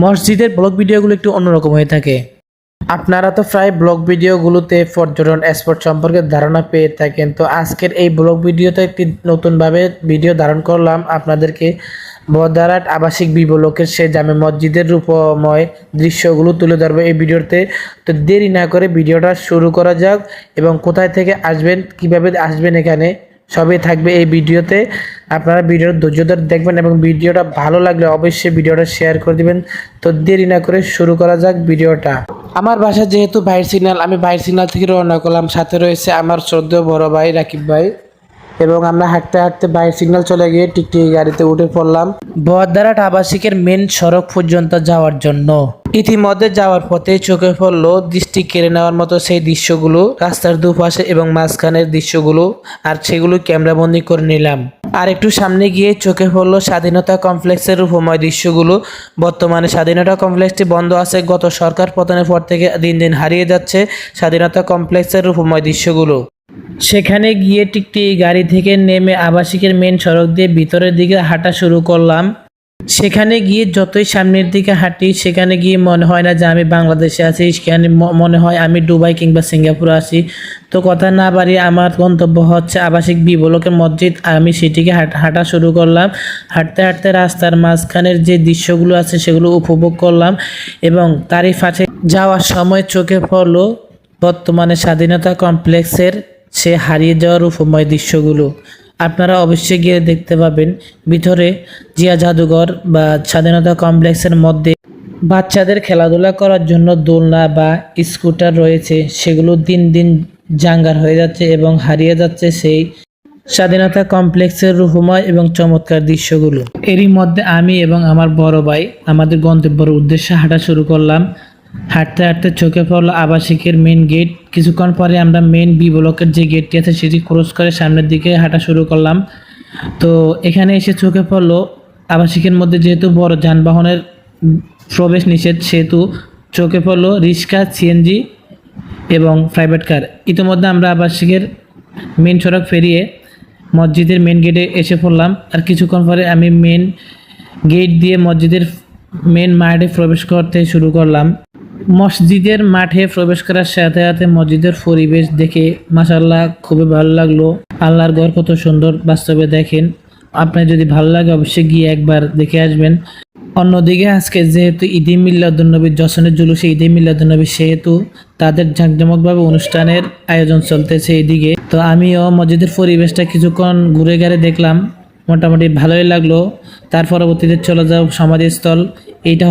মসজিদের ব্লগ ভিডিওগুলো একটু অন্যরকম হয়ে থাকে। আপনারা তো প্রায় ব্লগ ভিডিওগুলোতে পর্যটন স্পট সম্পর্কে ধারণা পেয়ে থাকেন। তো আজকের এই ব্লগ ভিডিওতে একটি নতুনভাবে ভিডিও ধারণ করলাম আপনাদেরকে বদারাট আবাসিক বিবলকের সে জামে মসজিদের রূপময় দৃশ্যগুলো তুলে ধরবে এই ভিডিওতে। তো দেরি না করে ভিডিওটা শুরু করা যাক এবং কোথায় থেকে আসবেন, কিভাবে আসবেন, এখানে সবই থাকবে এই ভিডিওতে। আপনারা ভিডিওর ধৈর্য ধরে দেখবেন এবং ভিডিওটা ভালো লাগলে অবশ্যই ভিডিওটা শেয়ার করে দিবেন। তো দেরি না করে শুরু করা যাক ভিডিওটা। আমার বাসা যেহেতু ভাইয়ের সিগন্যাল, আমি ভাইয়ের সিগন্যাল থেকে রওনা করলাম। সাথে রয়েছে আমার শ্রদ্ধেয় বড় ভাই রাকিব ভাই, এবং আমরা হাঁটতে হাঁটতে ভাইয়ের সিগন্যাল চলে গিয়ে টিকটিকি গাড়িতে উঠে পড়লাম বদারাট আবাসিকের মেন সড়ক পর্যন্ত যাওয়ার জন্য। ইতিমধ্যে যাওয়ার পথে চোখে পড়লো দৃষ্টি কেড়ে নেওয়ার মতো সেই দৃশ্যগুলো, রাস্তার দুপাশে এবং মাঝখানের দৃশ্যগুলো, আর সেগুলো ক্যামেরাবন্দি করে নিলাম। আর একটু সামনে গিয়ে চোখে পড়লো স্বাধীনতা কমপ্লেক্সের রূপময় দৃশ্যগুলো। বর্তমানে স্বাধীনতা কমপ্লেক্সটি বন্ধ আছে। গত সরকার পতনের পর থেকে দিন দিন হারিয়ে যাচ্ছে স্বাধীনতা কমপ্লেক্সের রূপময় দৃশ্যগুলো। সেখানে গিয়ে টিকটিকি গাড়ি থেকে নেমে আবাসিকের মেন সড়ক দিয়ে ভিতরের দিকে হাঁটা শুরু করলাম। সেখানে গিয়ে যতই সামনের দিকে হাঁটি, সেখানে গিয়ে মনে হয় না যে আমি বাংলাদেশে আছি, সেখানে মনে হয় আমি দুবাই কিংবা সিঙ্গাপুরে আছি। তো কথা না বাড়িয়ে আমার গন্তব্য হচ্ছে আবাসিক বি ব্লকের মসজিদ। আমি সেটিকে হাঁটা শুরু করলাম। হাঁটতে হাঁটতে রাস্তার মাঝখানের যে দৃশ্যগুলো আছে সেগুলো উপভোগ করলাম, এবং তারই পাশে যাওয়ার সময় চোখে পড়লো বর্তমানে স্বাধীনতা কমপ্লেক্সের সে হারিয়ে যাওয়ার উপময় দৃশ্যগুলো। আপনারা অবশ্যই গিয়ে দেখতে পাবেন। ভিতরে জিয়া জাদুঘর বা স্বাধীনতা কমপ্লেক্সের মধ্যে বাচ্চাদের খেলাধুলা করার জন্য দোলনা বা স্কুটার রয়েছে, সেগুলো দিন দিন জাঙ্গার হয়ে যাচ্ছে এবং হারিয়ে যাচ্ছে সেই স্বাধীনতা কমপ্লেক্সের রূপময় এবং চমৎকার দৃশ্যগুলো। এরই মধ্যে আমি এবং আমার বড় ভাই আমাদের গন্তব্যের উদ্দেশ্যে হাঁটা শুরু করলাম। হাঁটতে হাঁটতে চোখে পড়লো আবাসিকের মেন গেট। কিছুক্ষণ পরে আমরা মেন বি ব্লকের যে গেটটি আছে সেটি ক্রস করে সামনের দিকে হাঁটা শুরু করলাম। তো এখানে এসে চোখে পড়লো আবাসিকের মধ্যে যেহেতু বড় যানবাহনের প্রবেশ নিষেধ, সেহেতু চোখে পড়লো রিক্সা, সিএনজি এবং প্রাইভেট কার। ইতিমধ্যে আমরা আবাসিকের মেন সড়ক পেরিয়ে মসজিদের মেন গেটে এসে পড়লাম। আর কিছুক্ষণ পরে আমি মেন গেট দিয়ে মসজিদের মেন মাঠে প্রবেশ করতে শুরু করলাম। মসজিদের মাঠে প্রবেশ করার সাথে সাথে মসজিদের পরিবেশ দেখে মাশাআল্লাহ খুবই ভালো লাগলো। আল্লাহর ঘর কত সুন্দর, বাস্তবে দেখেন। আপনার যদি ভালো লাগে অবশ্যই গিয়ে একবার দেখে আসবেন। অন্যদিকে আজকে যেহেতু ঈদে মিলাদুন্নবী, যশনের জুলুসে ঈদে মিলাদুন্নবী, সেহেতু তাদের জাঁকজমকভাবে অনুষ্ঠানের আয়োজন চলতেছে এদিকে। তো আমিও মসজিদের পরিবেশটা কিছুক্ষণ ঘুরে ঘুরে দেখলাম, মোটামুটি ভালোই লাগলো। তার পরবর্তীতে চলে যাও সমাধিস্থল। এইটা